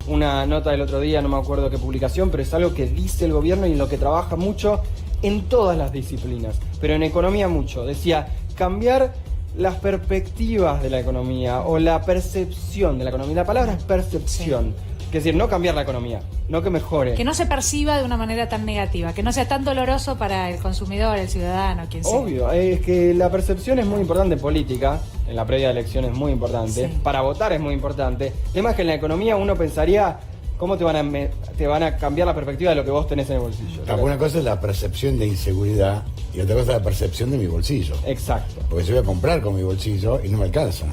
una nota del otro día, no me acuerdo qué publicación, pero es algo que dice el gobierno y en lo que trabaja mucho en todas las disciplinas, pero en economía mucho. Decía, cambiar las perspectivas de la economía o la percepción de la economía. La palabra es percepción. Sí. Es decir, no cambiar la economía, no que mejore. Que no se perciba de una manera tan negativa, que no sea tan doloroso para el consumidor, el ciudadano, quien sea. Obvio, es que la percepción es muy importante en política, en la previa de elección es muy importante, sí. Para votar es muy importante. El tema es que en la economía uno pensaría, ¿cómo te van a cambiar la perspectiva de lo que vos tenés en el bolsillo? Una cosa es la percepción de inseguridad y otra cosa es la percepción de mi bolsillo. Exacto. Porque yo voy a comprar con mi bolsillo y no me alcanza.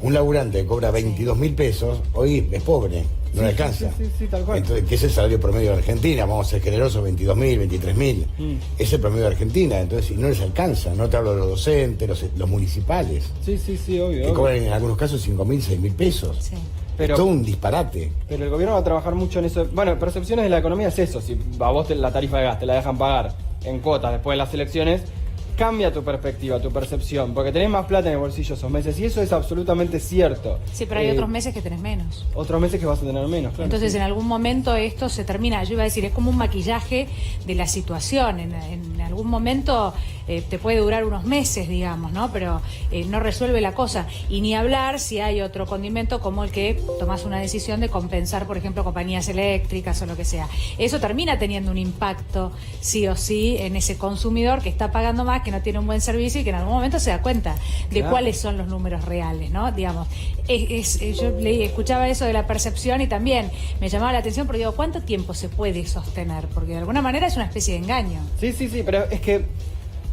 Un laburante que cobra 22.000 pesos, hoy es pobre, no le alcanza. Sí, tal cual. Entonces, ¿qué es el salario promedio de Argentina? Vamos a ser generosos, 22.000, 23.000. Es el promedio de Argentina, entonces si no les alcanza, no te hablo de los docentes, los municipales. Sí, obvio. Que cobran en algunos casos 5.000, 6.000 pesos. Sí. Pero, es todo un disparate. Pero el gobierno va a trabajar mucho en eso. Bueno, percepciones de la economía es eso. Si a vos la tarifa de gas te la dejan pagar en cuotas después de las elecciones, cambia tu perspectiva, tu percepción, porque tenés más plata en el bolsillo esos meses y eso es absolutamente cierto. Sí, pero hay otros meses que tenés menos. Otros meses que vas a tener menos, claro. Entonces, sí. En algún momento esto se termina, yo iba a decir, es como un maquillaje de la situación. En algún momento te puede durar unos meses, digamos, ¿no? Pero no resuelve la cosa. Y ni hablar si hay otro condimento como el que tomás una decisión de compensar, por ejemplo, compañías eléctricas o lo que sea. Eso termina teniendo un impacto, sí o sí, en ese consumidor que está pagando más, que no tiene un buen servicio y que en algún momento se da cuenta de cuáles son los números reales, ¿no? Digamos, yo escuchaba eso de la percepción y también me llamaba la atención porque digo, ¿cuánto tiempo se puede sostener? Porque de alguna manera es una especie de engaño. Sí, pero es que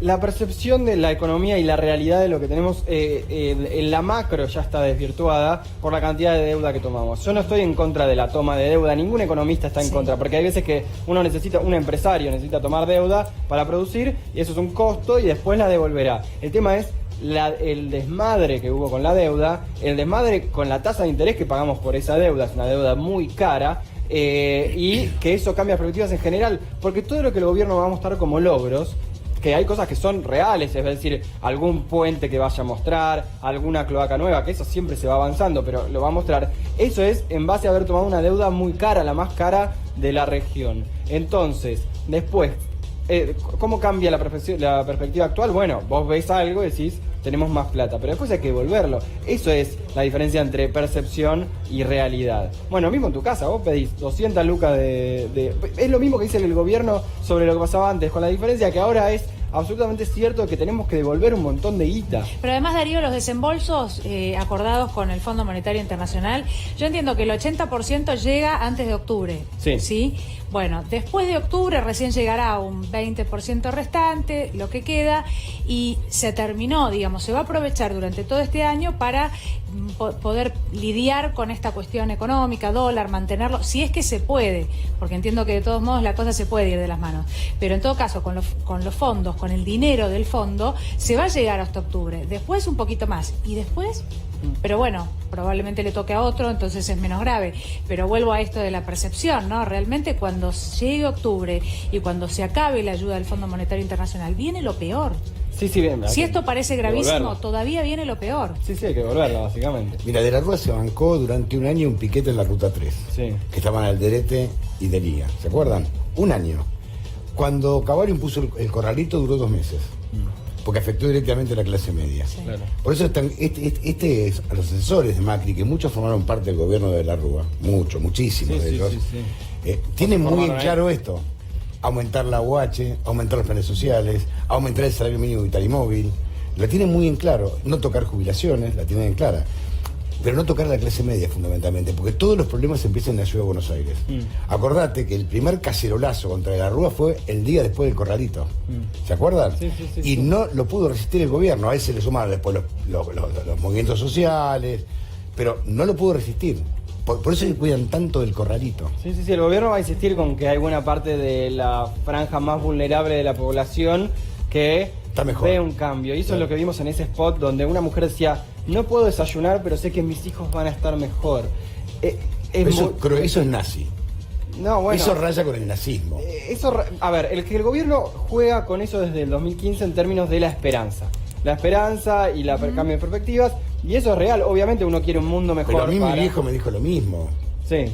la percepción de la economía y la realidad de lo que tenemos en la macro ya está desvirtuada por la cantidad de deuda que tomamos. Yo no estoy en contra de la toma de deuda, ningún economista está en contra, porque hay veces que un empresario necesita tomar deuda para producir y eso es un costo y después la devolverá. El tema es el desmadre que hubo con la deuda, el desmadre con la tasa de interés que pagamos por esa deuda, es una deuda muy cara. Y que eso cambia perspectivas en general, porque todo lo que el gobierno va a mostrar como logros, que hay cosas que son reales, es decir, algún puente que vaya a mostrar, alguna cloaca nueva, que eso siempre se va avanzando, pero lo va a mostrar. Eso es en base a haber tomado una deuda muy cara, la más cara de la región. Entonces, después, ¿cómo cambia la perspectiva actual? Bueno, vos ves algo y decís, tenemos más plata, pero después hay que devolverlo. Eso es la diferencia entre percepción y realidad. Bueno, mismo en tu casa, vos pedís 200 lucas es lo mismo que dice el gobierno sobre lo que pasaba antes, con la diferencia que ahora es absolutamente cierto que tenemos que devolver un montón de guita. Pero además, Darío, los desembolsos acordados con el Fondo Monetario Internacional, yo entiendo que el 80% llega antes de octubre. ¿Sí? Bueno, después de octubre recién llegará un 20% restante, lo que queda, y se terminó, digamos, se va a aprovechar durante todo este año para poder lidiar con esta cuestión económica, dólar, mantenerlo, si es que se puede, porque entiendo que de todos modos la cosa se puede ir de las manos, pero en todo caso con los fondos, con el dinero del fondo, se va a llegar hasta octubre, después un poquito más, y después, pero bueno, probablemente le toque a otro, entonces es menos grave, pero vuelvo a esto de la percepción, ¿no? Realmente cuando llegue octubre y cuando se acabe la ayuda del Fondo Monetario Internacional, viene lo peor. Sí, bien. Si esto parece gravísimo, todavía viene lo peor. Sí, hay que volverla, básicamente. Mira, De la Rúa se bancó durante un año un piquete en la Ruta 3, que estaban Alderete y Delía, ¿se acuerdan? Un año. Cuando Cavallo impuso el corralito duró 2 meses, porque afectó directamente a la clase media. Sí. Claro. Por eso están a los asesores de Macri, que muchos formaron parte del gobierno de De la Rúa, muchísimos de ellos, tienen muy en claro esto. Aumentar la UH, aumentar los planes sociales, aumentar el salario mínimo vital y móvil. La tienen muy en claro. No tocar jubilaciones, la tienen en clara. Pero no tocar a la clase media, fundamentalmente, porque todos los problemas empiezan en la ciudad de Buenos Aires. Acordate que el primer cacerolazo contra De la Rúa fue el día después del corralito. ¿Se acuerdan? Y no lo pudo resistir el gobierno. A él se le sumaron después los movimientos sociales, pero no lo pudo resistir. Por eso se cuidan tanto del corralito. Sí, el gobierno va a insistir con que hay buena parte de la franja más vulnerable de la población que ve un cambio. Y eso es lo que vimos en ese spot donde una mujer decía, no puedo desayunar, pero sé que mis hijos van a estar mejor. Pero eso es nazi. No, bueno, eso raya con el nazismo. A ver, el gobierno juega con eso desde el 2015 en términos de la esperanza. La esperanza y el cambio de perspectivas. Y eso es real, obviamente uno quiere un mundo mejor. Pero a mí mi viejo me dijo lo mismo. Sí.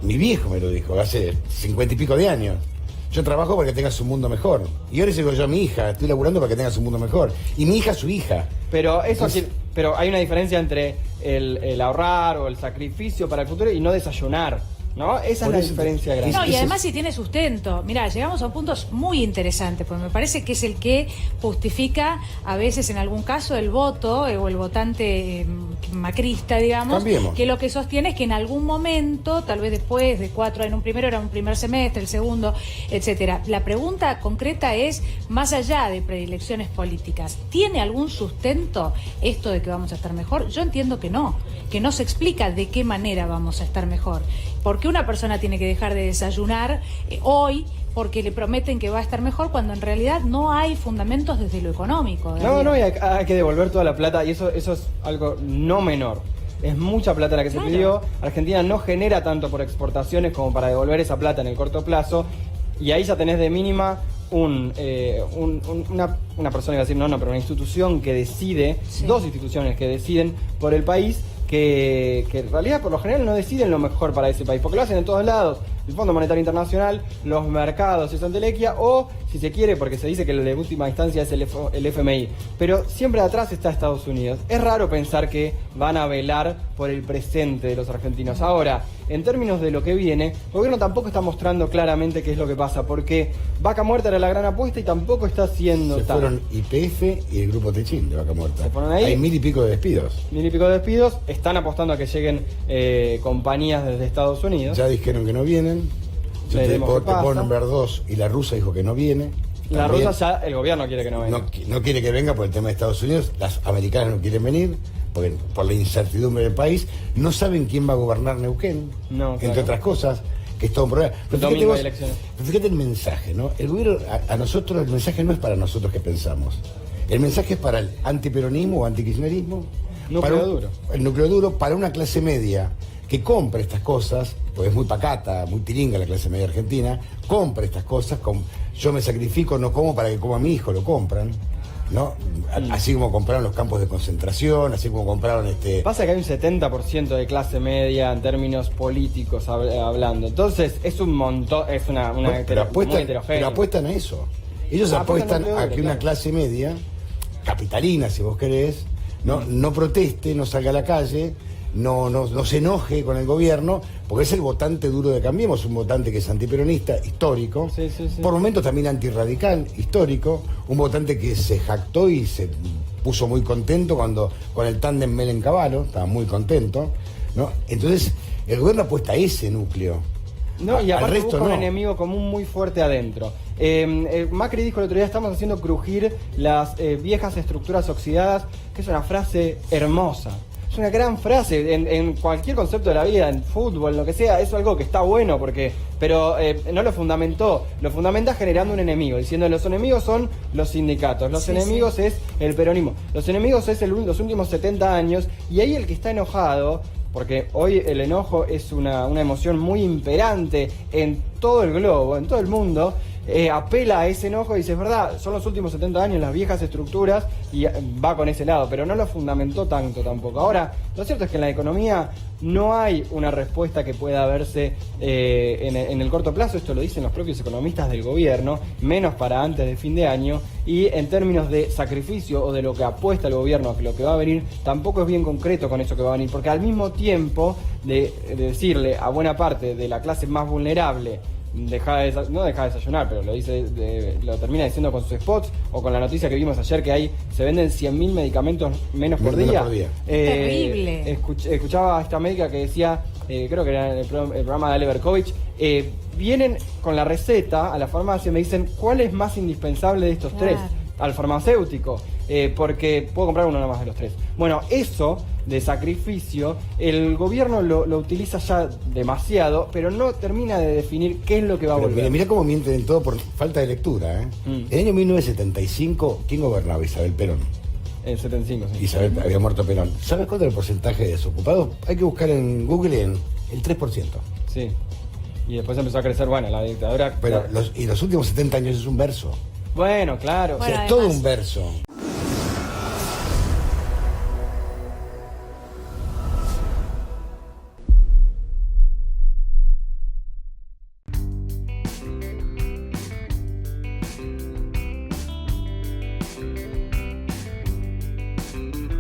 Mi viejo me lo dijo hace 50 y pico de años. Yo trabajo para que tengas un mundo mejor. Y ahora digo yo a mi hija, estoy laburando para que tengas un mundo mejor. Y mi hija, su hija. Pero eso pero hay una diferencia entre el ahorrar o el sacrificio para el futuro y no desayunar, ¿no? Esa es la diferencia grande. No, y además si tiene sustento. Mirá, llegamos a un punto muy interesante, porque me parece que es el que justifica a veces en algún caso el voto o el votante macrista, digamos. Cambiemos. Que lo que sostiene es que en algún momento, tal vez después de 4 años, era un primer semestre, el segundo, etcétera. La pregunta concreta es, más allá de predilecciones políticas, ¿tiene algún sustento esto de que vamos a estar mejor? Yo entiendo que no se explica de qué manera vamos a estar mejor. ¿Por qué una persona tiene que dejar de desayunar hoy porque le prometen que va a estar mejor cuando en realidad no hay fundamentos desde lo económico? No, y hay que devolver toda la plata y eso es algo no menor. Es mucha plata la que se pidió. Argentina no genera tanto por exportaciones como para devolver esa plata en el corto plazo. Y ahí ya tenés de mínima una persona, iba a decir pero una institución que decide, dos instituciones que deciden por el país, que en realidad por lo general no deciden lo mejor para ese país, porque lo hacen en todos lados, el Fondo Monetario Internacional, los mercados, esa entelequia, o si se quiere, porque se dice que de última instancia es el FMI, pero siempre atrás está Estados Unidos. Es raro pensar que van a velar por el presente de los argentinos. Ahora, en términos de lo que viene, el gobierno tampoco está mostrando claramente qué es lo que pasa, porque Vaca Muerta era la gran apuesta y tampoco está haciendo Se fueron YPF y el grupo Techín de Vaca Muerta. Se fueron ahí. Hay 1000 y pico de despidos. Están apostando a que lleguen compañías desde Estados Unidos. Ya dijeron que no vienen. Yo te puedo nombrar 2 y la rusa dijo que no viene. La rusa ya, el gobierno quiere que no venga. No quiere que venga por el tema de Estados Unidos. Las americanas no quieren venir porque por la incertidumbre del país. No saben quién va a gobernar Neuquén, entre otras cosas, que es todo un problema. Pero fíjate el mensaje, ¿no? El gobierno, a nosotros, el mensaje no es para nosotros que pensamos. El mensaje es para el antiperonismo o antikirchnerismo. El núcleo duro, para una clase media que compre estas cosas, porque es muy pacata, muy tiringa la clase media argentina, compre estas cosas, yo me sacrifico, no como para que coma mi hijo, lo compran, ¿no? Así como compraron los campos de concentración, así como compraron Pasa que hay un 70% de clase media en términos políticos hablando, entonces es un montón, es una pero apuestan a eso. Ellos apuestan a que una clase media, capitalina si vos querés, no proteste, no salga a la calle, no se enoje con el gobierno, porque es el votante duro de Cambiemos, un votante que es antiperonista, histórico, por momentos también antirradical, histórico, un votante que se jactó y se puso muy contento con el tándem Menem-Cavallo, estaba muy contento, ¿no? Entonces, el gobierno apuesta a ese núcleo. Y aparte busca un enemigo común muy fuerte adentro. Macri dijo el otro día, estamos haciendo crujir las viejas estructuras oxidadas, que es una frase hermosa. Es una gran frase en cualquier concepto de la vida, en fútbol, lo que sea, es algo que está bueno, pero no lo fundamentó, lo fundamenta generando un enemigo, diciendo los enemigos son los sindicatos, los enemigos es el peronismo, los enemigos es los últimos 70 años, y ahí el que está enojado, porque hoy el enojo es una emoción muy imperante en todo el globo, en todo el mundo, apela a ese enojo y dice, es verdad, son los últimos 70 años, las viejas estructuras, y va con ese lado, pero no lo fundamentó tanto tampoco. Ahora, lo cierto es que en la economía no hay una respuesta que pueda verse en el corto plazo, esto lo dicen los propios economistas del gobierno, menos para antes de fin de año, y en términos de sacrificio o de lo que apuesta el gobierno a que lo que va a venir, tampoco es bien concreto con eso que va a venir, porque al mismo tiempo de decirle a buena parte de la clase más vulnerable, no deja de desayunar, pero lo termina diciendo con sus spots o con la noticia que vimos ayer que se venden 100.000 medicamentos menos por día. Terrible. Escuchaba a esta médica que decía, creo que era el programa de Ale Berkovich, vienen con la receta a la farmacia y me dicen cuál es más indispensable de estos tres, al farmacéutico, porque puedo comprar uno nada más de los tres. Bueno, eso de sacrificio, el gobierno lo utiliza ya demasiado, pero no termina de definir qué es lo que va a volver. Mirá cómo mienten en todo por falta de lectura. En el año 1975, ¿quién gobernaba? Isabel Perón. En el 75, sí. Isabel, había muerto Perón. ¿Sabes cuánto era el porcentaje de desocupados? Hay que buscar en Google el 3%. Sí. Y después empezó a crecer, la dictadura. Pero los últimos 70 años es un verso. Bueno, claro. O sea, todo un verso. Chao.